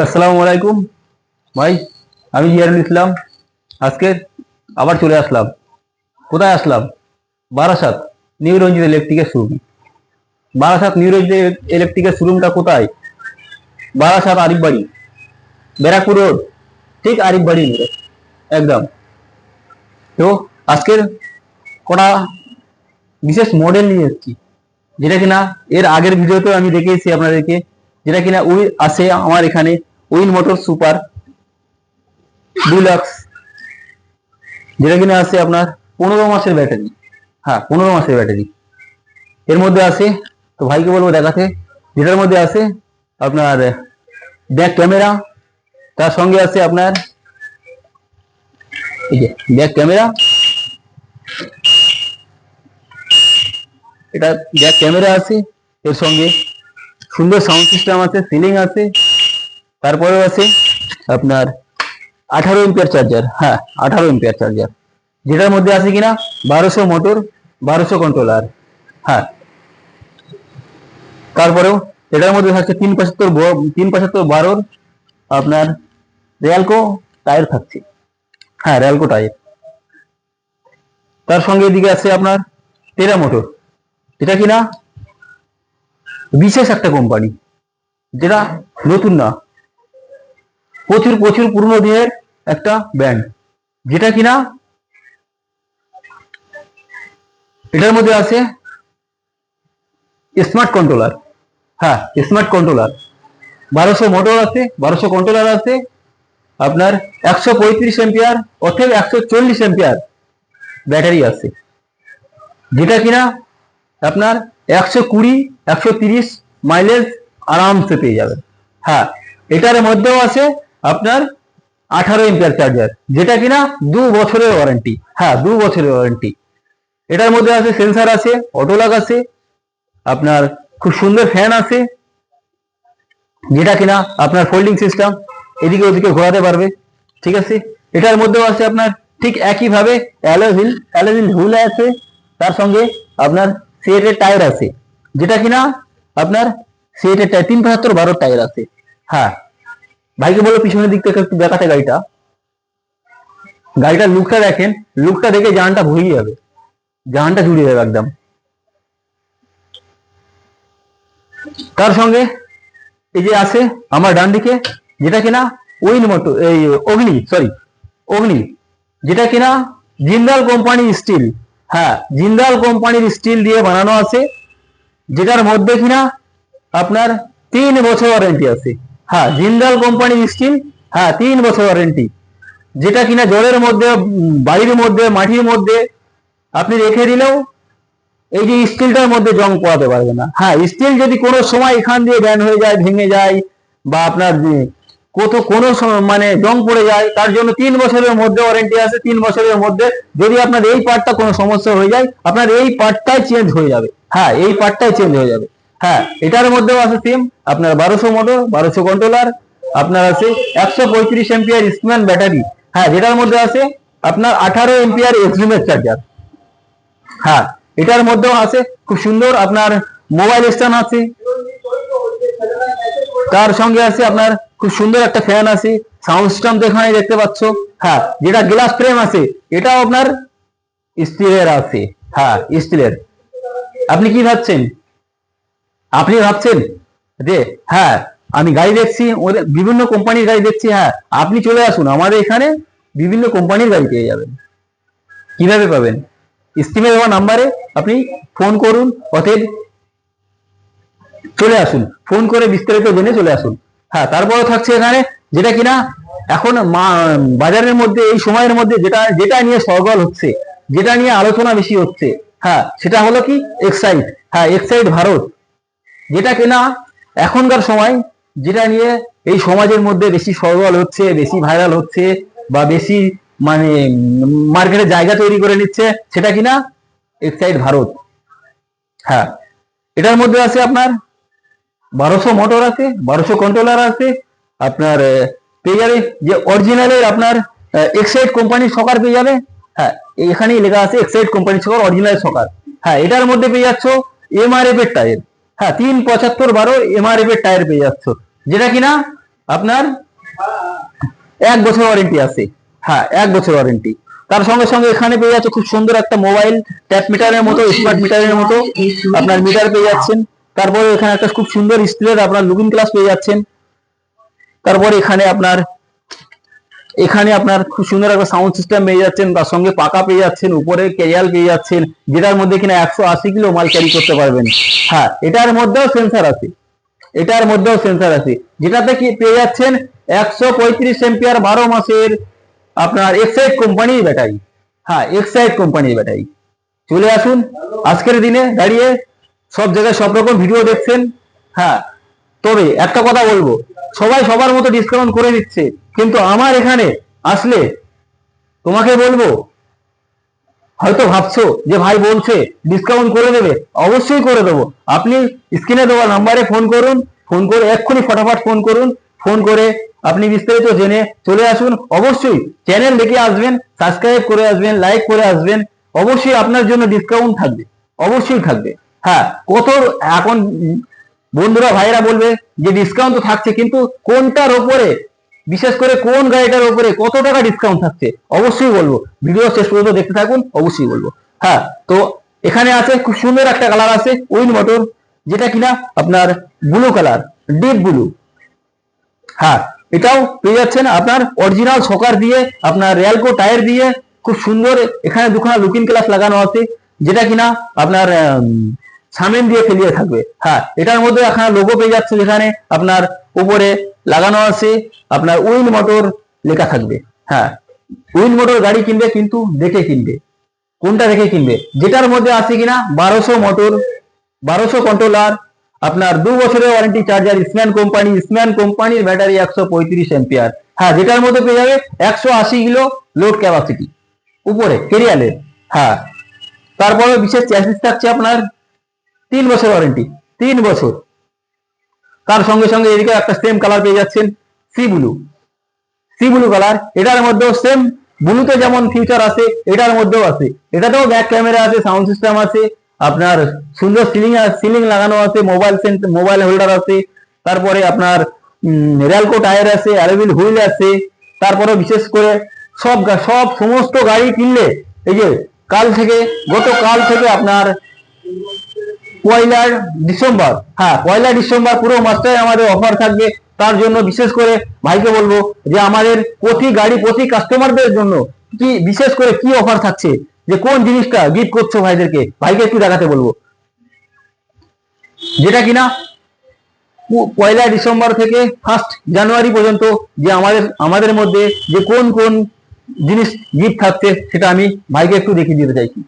আসসালামু আলাইকুম ভাই। আমি জিয়ারুল ইসলাম। আজকে আবার চলে আসলাম। কোথায় আসলাম? বারাসাত নিউ রঞ্জিত ইলেকট্রিকের শোরুম। বারাসাত নিউ রঞ্জিত ইলেকট্রিকের শোরুমটা কোথায়? বারাসাত আরিফ বাড়ি, ব্যারাকপুর রোড, ঠিক আরিফ বাড়ি মোড়ে একদম। তো আজকের কটা বিশেষ মডেল নিয়ে এসেছি, যেটা কিনা এর আগের ভিডিওতে আমি দেখিয়েছি আপনাদেরকে, যেটা কিনা ওই আছে আমার এখানে উইন মোটর সুপার ডিলাক্স, যেটা কিনা আছে আপনার 15 মাসের ব্যাটারি। হ্যাঁ, 15 মাসের ব্যাটারি এর মধ্যে আছে। তো ভাইকে বলবো দেখাতে। যেটার মধ্যে আছে আপনার ব্যাক ক্যামেরা, তার সঙ্গে আছে আপনার এই যে ব্যাক ক্যামেরা, এটা ব্যাক ক্যামেরা আছে। এর সঙ্গে সুন্দর সাউন্ড সিস্টেম আছে, সিলিং আছে। তারপরেও আছে আপনার 18 এম্পিয়ার চার্জার। হ্যাঁ, 18 এম্পিয়ার চার্জার, যেটার মধ্যে আছে কিনা 1200 মোটর, 1200 কন্ট্রোলার। হ্যাঁ, তারপরেও এটার মধ্যে থাকছে 375 12 আপনার রেলকো টায়ার থাকছে। হ্যাঁ, রেলকো টায়ার। তার সঙ্গে এদিকে আছে আপনার টেরা মোটর, যেটা কিনা বিশেষ একটা কোম্পানি, যেটা নতুন না, প্রচুর প্রচুর পুরনো দিনের একটা ব্র্যান্ড, যেটা কিনা এটার মধ্যে আছে স্মার্ট কন্ট্রোলার। হ্যাঁ, স্মার্ট কন্ট্রোলার, 1200 মোটর আছে, 1200 কন্ট্রোলার আছে। আপনার 135 এম্পিয়ার অথবা 140 এম্পিয়ার ব্যাটারি আছে, যেটা কিনা আপনার 120 130 মাইলেজ আরামসে পেয়ে যাবেন। হ্যাঁ, এটার মধ্যেও আছে আপনার 18 এম্পিয়ার চার্জার, যেটা কিনা 2 বছরের ওয়ারেন্টি। হ্যাঁ, 2 বছরের ওয়ারেন্টি। এটার মধ্যে আছে সেন্সার আছে, অটোলক আছে, আপনার খুব সুন্দর ফ্যান আছে, যেটা কিনা আপনার ফোল্ডিং সিস্টেম, এদিকে ওদিকে ঘোরাতে পারবে। ঠিক আছে। এটার মধ্যেও আছে আপনার ঠিক একইভাবে অ্যালোয় হুইল আছে, তার সঙ্গে আপনার সিএটের টায়ার আছে, যেটা কিনা আপনার সিএটের টায়ার 375 12 টায়ার আছে। হ্যাঁ, ভাইকে বলো পিছনের দিক থেকে একটু দেখাতে গাড়িটার লুকটা দেখেন। লুকটা দেখে জানটা ভুলিয়ে যাবে, জানটা জুড়িয়ে যাবে একদম। তার সঙ্গে এই যে আছে আমার ডান দিকে, যেটা কিনা উইন মোটর, এই অগ্নি, যেটা কিনা জিন্দাল কোম্পানির স্টিল। হ্যাঁ, জিন্দাল কোম্পানির স্টিল দিয়ে বানানো আছে, যেটার মধ্যে কিনা আপনার 3 বছর ওয়ারেন্টি আছে। হ্যাঁ, জিন্দাল কোম্পানির স্টিল। হ্যাঁ, 3 বছর ওয়ারেন্টি, যেটা কিনা জলের মধ্যে, বাড়ির মধ্যে, মাটির মধ্যে আপনি রেখে দিলেও এই যে স্টিলটার মধ্যে জং পড়াতে পারবে না। হ্যাঁ, স্টিল যদি কোনো সময় এখান দিয়ে ব্যান হয়ে যায়, ভেঙে যায়, বা আপনার কোনো মানে জং পড়ে যায়, তার জন্য 3 বছরের মধ্যে ওয়ারেন্টি আছে। 3 বছরের মধ্যে যদি আপনার এই পার্টটা কোনো সমস্যা হয়ে যায়, আপনার এই পার্টটাই চেঞ্জ হয়ে যাবে। হ্যাঁ, এই পার্টটাই চেঞ্জ হয়ে যাবে। হ্যাঁ, এটার মধ্যেও আছে সেম আপনার 1200 মোটর, 1200 কন্ট্রোলার, আপনার আছে 135 এম্পিয়ার স্ম্যান ব্যাটারি। হ্যাঁ, যেটার মধ্যে আছে আপনার 18 এম্পিয়ার এক্সট্রিমের চার্জার। হ্যাঁ, এটার মধ্যেও আছে খুব সুন্দর আপনার মোবাইল স্ট্যান্ড আছে, তার সঙ্গে আছে আপনার খুব সুন্দর একটা ফ্যান আছে, সাউন্ড সিস্টেম তো এখানে দেখতে পাচ্ছ। হ্যাঁ, যেটা গ্লাস ফ্রেম আছে, এটাও আপনার স্টিলের আছে। হ্যাঁ, স্টিলের। আপনি কি ভাবছেন? আপনি ভাবছেন যে হ্যাঁ আমি গাড়ি দেখছি, ওদের বিভিন্ন কোম্পানির গাড়ি দেখছি। হ্যাঁ, আপনি চলে আসুন, আমাদের এখানে বিভিন্ন কোম্পানির গাড়ি পেয়ে যাবেন। কিভাবে পাবেন? স্ক্রিনে দেওয়া নাম্বারে আপনি ফোন করুন, অতএব চলে আসুন, ফোন করে বিস্তারিত জেনে চলে আসুন। হ্যাঁ, তারপরে থাকছে এখানে যেটা কিনা এখন বাজারের মধ্যে এই সময়ের মধ্যে যেটা যেটা নিয়ে সরগোল হচ্ছে, যেটা নিয়ে আলোচনা বেশি হচ্ছে, হ্যাঁ সেটা হলো কি এক্সাইড। হ্যাঁ, এক্সাইড ভারত, যেটা কিনা এখনকার সময় যেটা নিয়ে এই সমাজের মধ্যে বেশি সরগোল হচ্ছে, বেশি ভাইরাল হচ্ছে, বা বেশি মানে মার্কেটে জায়গা তৈরি করে নিচ্ছে, সেটা কিনা এক্সাইড ভারত। হ্যাঁ, এটার মধ্যে আছে আপনার 1200 মোটর আছে, 1200 কন্ট্রোলার আছে। আপনার পেয়ে যাবে যে অরিজিনালের আপনার এক্সাইড কোম্পানির সকার পেয়ে যাবে। হ্যাঁ, এখানেই লেখা আছে এক্সাইড কোম্পানির সকার, অরিজিনাল সকার। হ্যাঁ, এটার মধ্যে পেয়ে যাচ্ছ এমআরএফ এর টায়ার। হ্যাঁ, 375 12 এমআরএফ এর টায়ার পেয়ে যাচ্ছ, যেটা কিনা আপনার 1 বছর ওয়ারেন্টি আছে। হ্যাঁ, 1 বছর ওয়ারেন্টি। তার সঙ্গে সঙ্গে এখানে পেয়ে যাচ্ছে খুব সুন্দর একটা মোবাইল ট্যাপ মিটারের মতো, স্মার্ট মিটারের মতো আপনার মিটার পেয়ে যাচ্ছেন। তারপরে এখানে একটা খুব সুন্দর স্টিলের আপনার লুকিং গ্লাস পেয়ে যাচ্ছেন। তারপরে এখানে আপনার খুব সুন্দর একটা সাউন্ড সিস্টেম পেয়ে যাচ্ছেন, তার সঙ্গে পাকা পেয়ে যাচ্ছেন, উপরে ক্যারিয়াল পেয়ে যাচ্ছেন, যেটার মধ্যে কিনা 180 কিলো মাল ক্যারি করতে পারবেন। হ্যাঁ, এটার মধ্যেও সেন্সার আছে, যেটাতে কি পেয়ে যাচ্ছেন 135 এম্পিয়ার 12 মাসের আপনার এক্সাইড কোম্পানির ব্যাটারি। হ্যাঁ, এক্সাইড কোম্পানির ব্যাটারি। চলে আসুন, আজকের দিনে দাঁড়িয়ে সব জায়গায় সব রকম ভিডিও দেখছেন। হ্যাঁ, তবে একটা কথা বলবো, সবাই সবার মতো ডিসকাউন্ট করে দিচ্ছে, কিন্তু আমার এখানে আসলে তোমাকে বলবো, হয়তো ভাবছো যে ভাই বলছে ডিসকাউন্ট করে দেবে, অবশ্যই করে দেবো। আপনি স্ক্রিনে দেওয়া নাম্বারে ফোন করুন, ফোন করে এক্ষুনি ফটাফট ফোন করুন, ফোন করে আপনি বিস্তারিত জেনে চলে আসুন। অবশ্যই চ্যানেল দেখে আসবেন, সাবস্ক্রাইব করে আসবেন, লাইক করে আসবেন। অবশ্যই আপনার জন্য ডিসকাউন্ট থাকবে, অবশ্যই থাকবে। হ্যাঁ, কত এখন বন্ধুরা ভাইরা বলবে যে ডিসকাউন্ট তো থাকছে, কিন্তু কোনটার ওপরে, বিশেষ করে কোন গাড়িটার উপরে কত টাকা ডিসকাউন্ট থাকছে অবশ্যই বলবো। ভিডিও শেষ পর্যন্ত দেখতে থাকুন, অবশ্যই বলবো। হ্যাঁ, তো এখানে আছে খুব সুন্দর একটা কালার আছে উইন মোটর, যেটা কিনা আপনার ব্লু কালার, ডিপ ব্লু। হ্যাঁ, এটাও পেয়ে যাচ্ছেন আপনার অরিজিনাল সকার দিয়ে, আপনার রিয়ালকো টায়ার দিয়ে, খুব সুন্দর। এখানে দুখানা লুকিং গ্লাস লাগানো আছে, যেটা কিনা আপনার সামনে দিয়ে ফেলিয়ে থাকবে। হ্যাঁ, এটার মধ্যে এখানে লোগো পেয়ে যাচ্ছে, যেখানে আপনার উপরে লাগানো আছে আপনার উইন মোটর লেখা থাকবে। হ্যাঁ, উইন মোটর গাড়ি কিনবে কিন্তু দেখে কিনবে, কোনটা দেখে কিনবে, যেটার মধ্যে আছে কিনা 1200 মোটর, 1200 কন্ট্রোলার, আপনার 2 বছরের ওয়ারেন্টি, চার্জার স্ম্যান কোম্পানির ব্যাটারি 135 এম্পিয়ার। হ্যাঁ, যেটার মধ্যে পেয়ে যাবে 180 কিলো লোড ক্যাপাসিটি উপরে কেরিয়ালের। হ্যাঁ, তারপরে বিশেষ চ্যাসিস থাকছে আপনার 3 বছর ওয়ারেন্টি, 3 বছর। তার সঙ্গে সঙ্গে এদিকে একটা সেম কালার পেয়ে যাচ্ছেন, সি ব্লু কালার। এটার মধ্যেও সেম, ব্লুতে যেমন ফিচার আছে এটার মধ্যেও আছে। এটাতেও ব্যাক ক্যামেরা আছে, সাউন্ড সিস্টেম আছে, আপনার সুন্দর সিলিং লাগানো আছে, মোবাইল হোল্ডার আছে, তারপরে আপনার রিয়ালকো টায়ার আছে, অ্যালুমিনিয়াম হুইল আছে। তারপরে বিশেষ করে সমস্ত গাড়ি কিনলে, এই যে গতকাল থেকে আপনার 1 ডিসেম্বর, হ্যাঁ 1 ডিসেম্বর পুরো মাসটাই আমাদের অফার থাকবে। তার জন্য বিশেষ করে ভাইকে বলবো যে আমাদের প্রতি কাস্টমারদের জন্য কি বিশেষ করে কি অফার থাকছে, যে কোন জিনিসটা গিফট করছো ভাইকে একটু দেখাতে বলবো। যেটা কিনা 1 ডিসেম্বর থেকে 1 জানুয়ারি পর্যন্ত যে আমাদের মধ্যে যে কোন কোন জিনিস গিফট থাকছে, সেটা আমি ভাইকে একটু দেখিয়ে দিতে চাইছি।